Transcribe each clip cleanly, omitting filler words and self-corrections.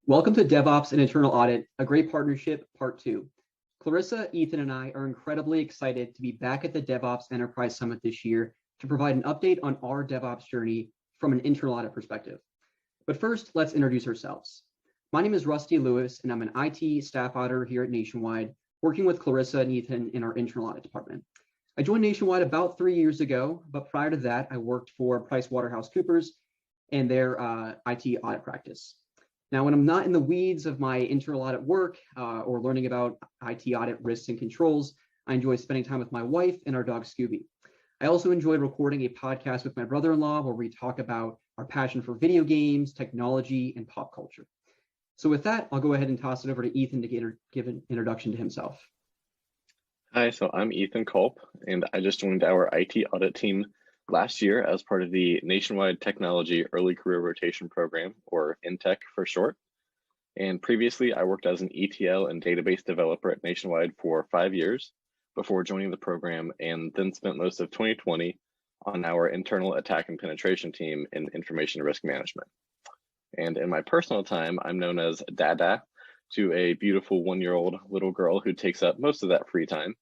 Welcome to DevOps and Internal Audit, a great partnership, part 2. Clarissa, Ethan, and I are incredibly excited to be back at the DevOps Enterprise Summit this year to provide an update on our DevOps journey from an internal audit perspective. But first, let's introduce ourselves. My name is Rusty Lewis, and I'm an IT staff auditor here at Nationwide, working with Clarissa and Ethan in our internal audit department. I joined Nationwide about 3 years ago, but prior to that, I worked for PricewaterhouseCoopers and their IT audit practice. Now, when I'm not in the weeds of my internal audit work or learning about IT audit risks and controls, I enjoy spending time with my wife and our dog, Scooby. I also enjoy recording a podcast with my brother-in-law where we talk about our passion for video games, technology, and pop culture. So with that, I'll go ahead and toss it over to Ethan to give an introduction to himself. Hi, so I'm Ethan Culp, and I just joined our IT audit team last year as part of the Nationwide Technology Early Career Rotation Program, or NTEC for short. And previously, I worked as an ETL and database developer at Nationwide for 5 years before joining the program, and then spent most of 2020 on our internal attack and penetration team in information risk management. And in my personal time, I'm known as Dada to a beautiful 1-year-old little girl who takes up most of that free time.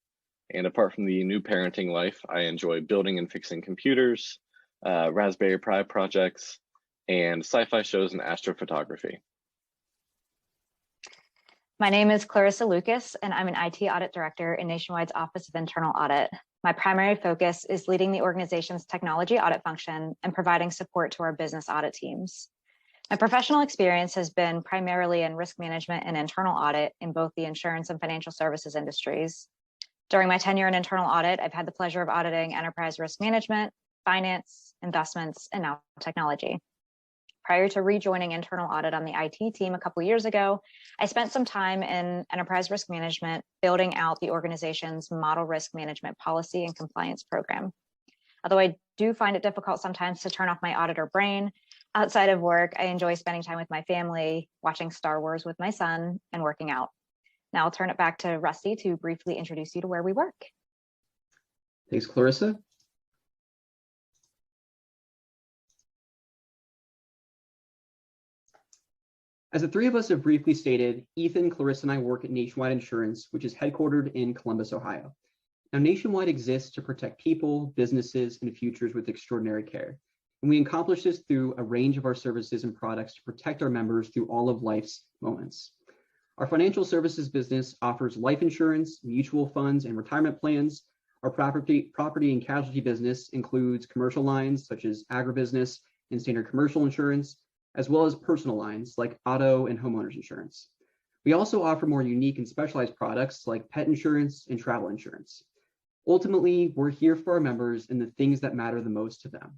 And apart from the new parenting life, I enjoy building and fixing computers, Raspberry Pi projects, and sci-fi shows and astrophotography. My name is Clarissa Lucas, and I'm an IT audit director in Nationwide's Office of Internal Audit. My primary focus is leading the organization's technology audit function and providing support to our business audit teams. My professional experience has been primarily in risk management and internal audit in both the insurance and financial services industries. During my tenure in internal audit, I've had the pleasure of auditing enterprise risk management, finance, investments, and now technology. Prior to rejoining internal audit on the IT team a couple years ago, I spent some time in enterprise risk management, building out the organization's model risk management policy and compliance program. Although I do find it difficult sometimes to turn off my auditor brain, outside of work, I enjoy spending time with my family, watching Star Wars with my son, and working out. Now I'll turn it back to Rusty to briefly introduce you to where we work. Thanks, Clarissa. As the three of us have briefly stated, Ethan, Clarissa, and I work at Nationwide Insurance, which is headquartered in Columbus, Ohio. Now, Nationwide exists to protect people, businesses, and futures with extraordinary care. And we accomplish this through a range of our services and products to protect our members through all of life's moments. Our financial services business offers life insurance, mutual funds, and retirement plans. Our property and casualty business includes commercial lines such as agribusiness and standard commercial insurance, as well as personal lines like auto and homeowners insurance. We also offer more unique and specialized products like pet insurance and travel insurance. Ultimately, we're here for our members and the things that matter the most to them.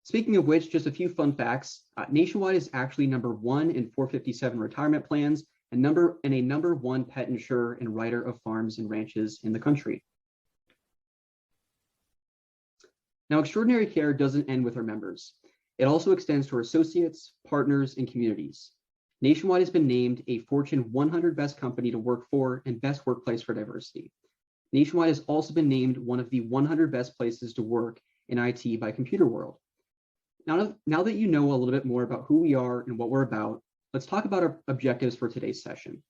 Speaking of which, just a few fun facts. Nationwide is actually number 1 in 457 retirement plans and a number 1 pet insurer and writer of farms and ranches in the country. Now, extraordinary care doesn't end with our members. It also extends to our associates, partners, and communities. Nationwide has been named a Fortune 100 Best Company to Work For and Best Workplace for Diversity. Nationwide has also been named one of the 100 Best Places to Work in IT by Computerworld. Now that you know a little bit more about who we are and what we're about, let's talk about our objectives for today's session.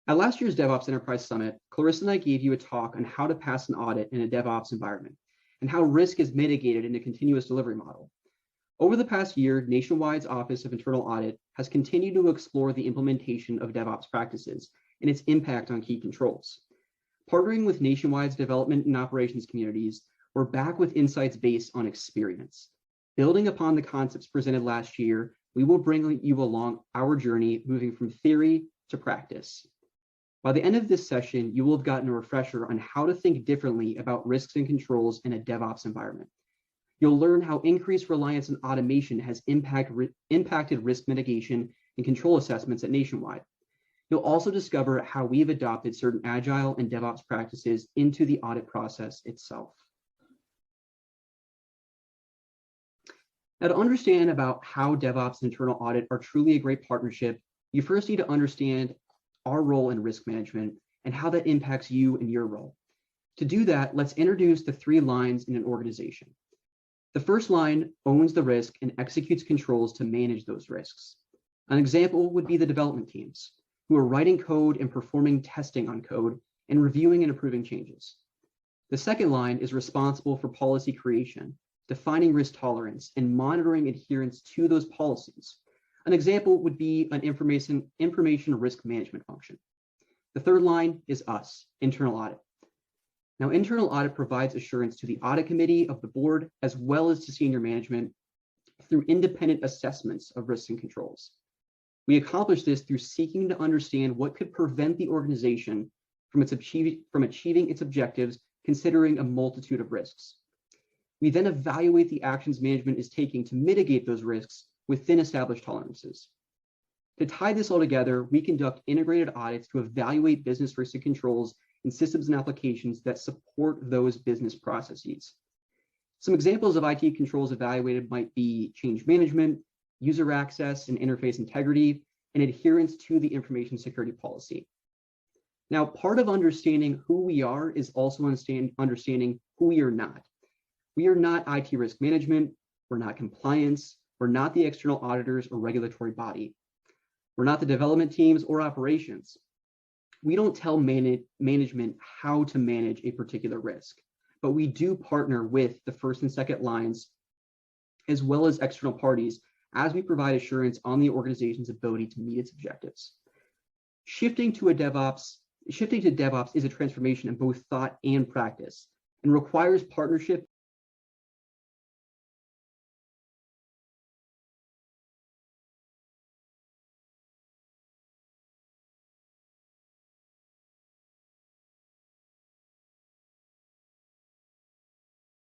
At last year's DevOps Enterprise Summit, Clarissa and I gave you a talk on how to pass an audit in a DevOps environment and how risk is mitigated in a continuous delivery model. Over the past year, Nationwide's Office of Internal Audit has continued to explore the implementation of DevOps practices and its impact on key controls. Partnering with Nationwide's development and operations communities, we're back with insights based on experience. Building upon the concepts presented last year, we will bring you along our journey moving from theory to practice. By the end of this session, you will have gotten a refresher on how to think differently about risks and controls in a DevOps environment. You'll learn how increased reliance on automation has impacted risk mitigation and control assessments at Nationwide. You'll also discover how we've adopted certain agile and DevOps practices into the audit process itself. Now, to understand about how DevOps and internal audit are truly a great partnership, you first need to understand our role in risk management and how that impacts you and your role. To do that, let's introduce the 3 lines in an organization. The first line owns the risk and executes controls to manage those risks. An example would be the development teams, who are writing code and performing testing on code and reviewing and approving changes. The second line is responsible for policy creation, defining risk tolerance, and monitoring adherence to those policies. An example would be an information risk management function. The third line is us, internal audit. Now, internal audit provides assurance to the audit committee of the board, as well as to senior management through independent assessments of risks and controls. We accomplish this through seeking to understand what could prevent the organization from achieving its objectives, considering a multitude of risks. We then evaluate the actions management is taking to mitigate those risks within established tolerances. To tie this all together, we conduct integrated audits to evaluate business risk and controls and systems and applications that support those business processes. Some examples of IT controls evaluated might be change management, user access and interface integrity, and adherence to the information security policy. Now, part of understanding who we are is also understanding who we are not. We are not IT risk management, we're not compliance, we're not the external auditors or regulatory body. We're not the development teams or operations. We don't tell management how to manage a particular risk, but we do partner with the first and second lines, as well as external parties, as we provide assurance on the organization's ability to meet its objectives. Shifting to DevOps is a transformation in both thought and practice, and requires partnership